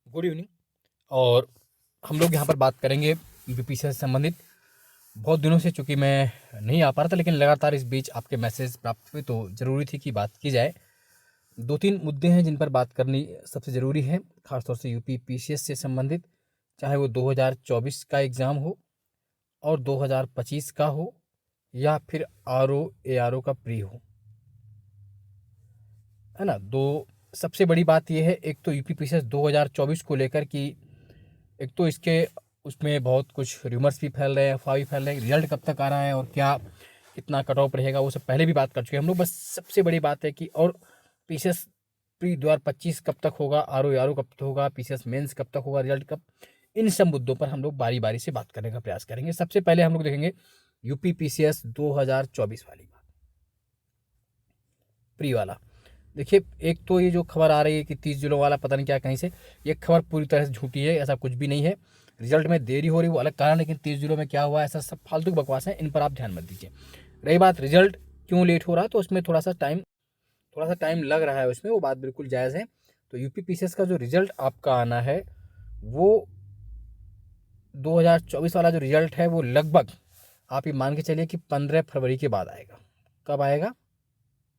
Good evening. और हम लोग यहाँ पर बात करेंगे यूपीपीसी से संबंधित। बहुत दिनों से चूँकि मैं नहीं आ पा रहा था, लेकिन लगातार इस बीच आपके मैसेज प्राप्त हुए तो ज़रूरी थी कि बात की जाए। 2-3 मुद्दे हैं जिन पर बात करनी सबसे ज़रूरी है, ख़ासतौर से यूपीपीसीएस से संबंधित, चाहे वो 2024 का एग्ज़ाम हो और 2025 का हो या फिर आरओ एआरओ का प्री हो, है ना। दो सबसे बड़ी बात यह है, एक तो यूपीपीसीएस 2024 को लेकर कि एक तो इसके उसमें बहुत कुछ र्यूमर्स भी फैल रहे हैं, अफवाह भी फैल रहे हैं। रिजल्ट कब तक आ रहा है और क्या कितना कट ऑफ रहेगा, वो सब पहले भी बात कर चुके हैं हम लोग। बस सबसे बड़ी बात है कि और पीसीएस प्री 2025 कब तक होगा, आरओ आरओ कब तक होगा, पीसीएस मेंस कब तक होगा, रिजल्ट कब, इन सब मुद्दों पर हम लोग बारी बारी से बात करने का प्रयास करेंगे। सबसे पहले हम लोग देखेंगे यूपी पीसीएस 2024 वाली बात, प्री वाला। देखिए, एक तो ये जो खबर आ रही है कि 30 जुलाई वाला पता नहीं क्या कहीं से, ये खबर पूरी तरह से झूठी है। ऐसा कुछ भी नहीं है। रिजल्ट में देरी हो रही वो अलग कारण, लेकिन 30 जुलाई में क्या हुआ, ऐसा सब फालतू की बकवास है, इन पर आप ध्यान मत दीजिए। रही बात रिजल्ट क्यों लेट हो रहा है, तो उसमें थोड़ा सा टाइम लग रहा है उसमें, वो बात बिल्कुल जायज़ है। तो यूपी पीसीएस का जो रिजल्ट आपका आना है वो 2024 वाला जो रिजल्ट है वो लगभग आप ये मान के चलिए कि 15 फरवरी के बाद आएगा। कब आएगा?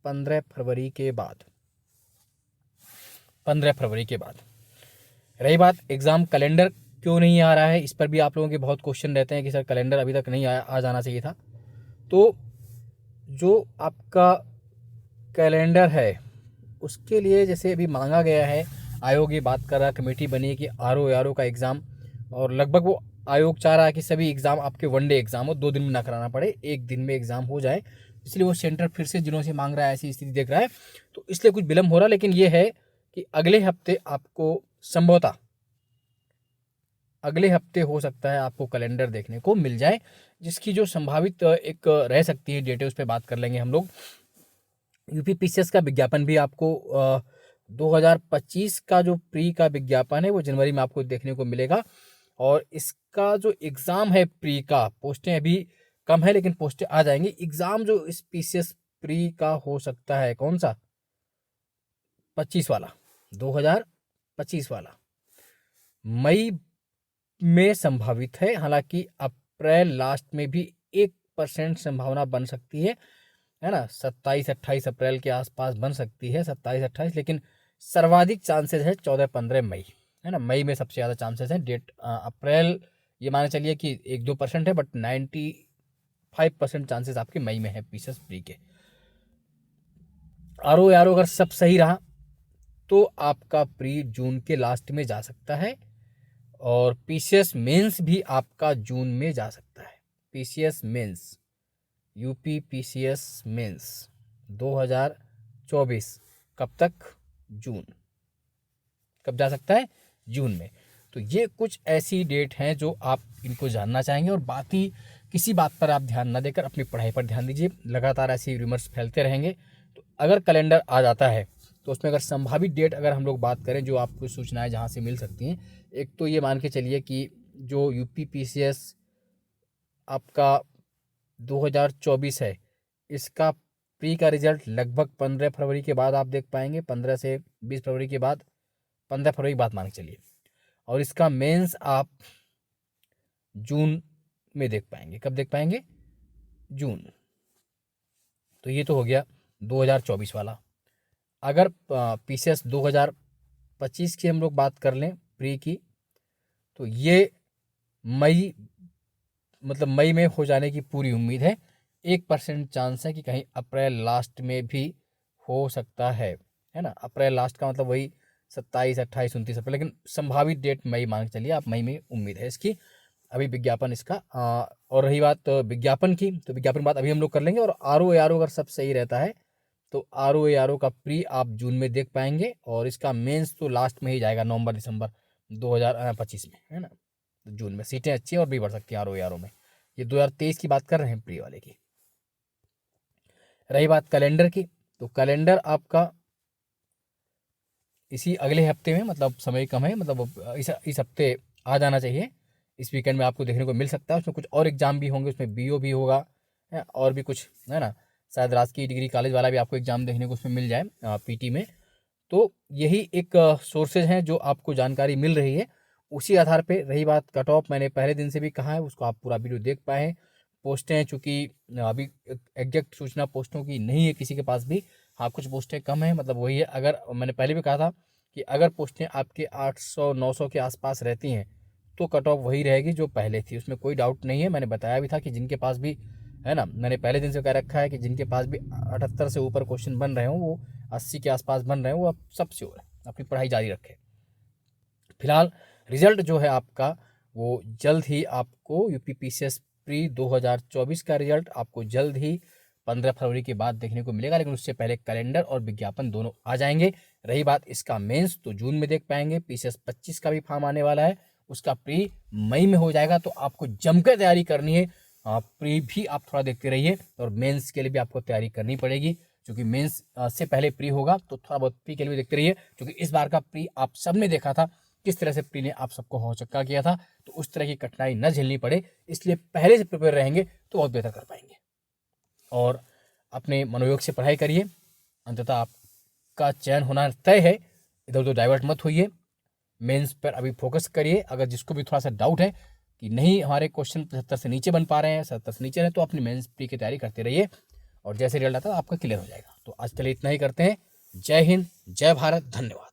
15 फरवरी के बाद। 15 फरवरी के बाद। रही बात एग्ज़ाम कैलेंडर क्यों नहीं आ रहा है, इस पर भी आप लोगों के बहुत क्वेश्चन रहते हैं कि सर कैलेंडर अभी तक नहीं आया, आ जाना चाहिए था। तो जो आपका कैलेंडर है उसके लिए जैसे अभी मांगा गया है, आयोग ये बात कर रहा है, कमेटी बनी है कि आरओ का एग्ज़ाम, और लगभग वो आयोग चाह रहा है कि सभी एग्ज़ाम आपके वनडे एग्ज़ाम हो, 2 दिन में ना कराना पड़े, 1 दिन में एग्ज़ाम हो जाए। इसलिए वो सेंटर फिर से जिलों से मांग रहा है, ऐसी स्थिति देख रहा है, तो इसलिए कुछ विलम्ब हो रहा है। लेकिन ये है कि अगले हफ्ते आपको संभवतः अगले हफ्ते हो सकता है आपको कैलेंडर देखने को मिल जाए, जिसकी जो संभावित एक रह सकती है डेट है, उस पर बात कर लेंगे हम लोग। यूपी पीसीएस का विज्ञापन भी आपको 2025 का जो प्री का विज्ञापन है वो जनवरी में आपको देखने को मिलेगा। और इसका जो एग्ज़ाम है प्री का, पोस्टें अभी कम है लेकिन पोस्टें आ जाएंगी। एग्ज़ाम जो इस पीसीएस प्री का हो सकता है, कौन सा? 25 वाला, 2025 वाला मई में संभावित है। हालांकि अप्रैल लास्ट में भी 1% संभावना बन सकती है ना। 27-28 अप्रैल के आसपास बन सकती है, 27-28, लेकिन सर्वाधिक चांसेस है 14-15 मई, है ना। मई में सबसे ज़्यादा चांसेस हैं। डेट अप्रैल ये माने चलिए कि 1-2% है, बट 95% चांसेस आपके मई में है पीसीएस प्री के। आरओ यारो अगर सब सही रहा तो आपका प्री जून के लास्ट में जा सकता है, और पीसीएस मेंस भी आपका जून में जा सकता है। PCS mains, UP PCS mains 2024 कब तक? जून। कब जा सकता है? जून में। तो ये कुछ ऐसी डेट हैं जो आप इनको जानना चाहेंगे, और बाकी किसी बात पर आप ध्यान ना देकर अपनी पढ़ाई पर ध्यान दीजिए। लगातार ऐसे रिमर्स फैलते रहेंगे। तो अगर कैलेंडर आ जाता है तो उसमें अगर संभावित डेट अगर हम लोग बात करें, जो आपको सूचनाएं जहाँ से मिल सकती हैं, एक तो ये मान के चलिए कि जो यूपी पीसीएस आपका 2024 है, इसका प्री का रिजल्ट लगभग 15 फरवरी के बाद आप देख पाएंगे। 15 से 20 फरवरी के बाद, 15 फरवरी के बाद मान के चलिए। और इसका मेंस आप जून में देख पाएंगे। कब देख पाएंगे? जून। तो ये तो हो गया 2024 वाला। अगर पीसीएस 2025 की हम लोग बात कर लें प्री की, तो ये मई, मतलब मई में हो जाने की पूरी उम्मीद है। 1% चांस है कि कहीं अप्रैल लास्ट में भी हो सकता है ना। अप्रैल लास्ट का मतलब वही 27-28-29 अप्रैल, लेकिन संभावित डेट मई मान के चलिए आप, मई में उम्मीद है इसकी। अभी विज्ञापन इसका और रही बात विज्ञापन की, तो विज्ञापन बात अभी हम लोग कर लेंगे। और आरओ अगर सब सही रहता है तो आरओ का प्री आप जून में देख पाएंगे, और इसका मेंस तो लास्ट में ही जाएगा, नवंबर दिसंबर 2025 में, है ना। तो जून में सीटें अच्छी हैं और भी बढ़ सकती हैं आरओ में। ये 2023 की बात कर रहे हैं प्री वाले की। रही बात कैलेंडर की, तो कैलेंडर आपका इसी अगले हफ्ते में, मतलब समय कम है, मतलब इस हफ्ते आ जाना चाहिए। इस वीकेंड में आपको देखने को मिल सकता है। उसमें कुछ और एग्जाम भी होंगे, उसमें बीओ भी होगा, है, और भी कुछ, है ना। शायद राजकीय डिग्री कॉलेज वाला भी आपको एग्जाम देखने को उसमें मिल जाए, पीटी में। तो यही एक सोर्सेज हैं जो आपको जानकारी मिल रही है। उसी आधार पे रही बात कट ऑफ, मैंने पहले दिन से भी कहा है, उसको आप पूरा वीडियो देख पाए हैं। पोस्टें चूँकि अभी एग्जैक्ट सूचना पोस्टों की नहीं है किसी के पास भी, हाँ कुछ पोस्टें कम हैं, मतलब वही है। अगर मैंने पहले भी कहा था कि अगर पोस्टें आपके 800-900 के आसपास रहती हैं तो कट ऑफ वही रहेगी जो पहले थी, उसमें कोई डाउट नहीं है। मैंने बताया भी था कि जिनके पास भी है ना, मैंने पहले दिन से कह रखा है कि जिनके पास भी 78 से ऊपर क्वेश्चन बन रहे हों, वो 80 के आसपास बन रहे हैं, वो अब सब श्योर है, अपनी पढ़ाई जारी रखें। फिलहाल रिजल्ट जो है आपका वो जल्द ही आपको यूपी पीसीएस प्री 2024 का रिजल्ट आपको जल्द ही 15 फरवरी के बाद देखने को मिलेगा, लेकिन उससे पहले कैलेंडर और विज्ञापन दोनों आ जाएंगे। रही बात इसका मेंस, तो जून में देख पाएंगे। पीसीएस 25 का भी फॉर्म आने वाला है, उसका प्री मई में हो जाएगा, तो आपको जमकर तैयारी करनी है। प्री भी आप थोड़ा देखते रहिए, और मेंस के लिए भी आपको तैयारी करनी पड़ेगी, क्योंकि मेंस से पहले प्री होगा, तो थोड़ा बहुत प्री के लिए भी देखते रहिए, क्योंकि इस बार का प्री आप सब ने देखा था किस तरह से प्री ने आप सबको हौचक्का किया था, तो उस तरह की कठिनाई न झेलनी पड़े, इसलिए पहले से प्रिपेयर रहेंगे तो बहुत बेहतर कर पाएंगे। और अपने मनोयोग से पढ़ाई करिए, अंततः आपका चयन होना तय है, इधर उधर डाइवर्ट मत होइए। मेंस पर अभी फोकस करिए। अगर जिसको भी थोड़ा सा डाउट है कि नहीं हमारे क्वेश्चन 75 से नीचे बन पा रहे हैं, 70 से नीचे हैं, तो अपनी मेंस प्री की तैयारी करते रहिए, और जैसे रिजल्ट आता है आपका क्लियर हो जाएगा। तो आज के लिए इतना ही करते हैं। जय हिंद, जय भारत, धन्यवाद।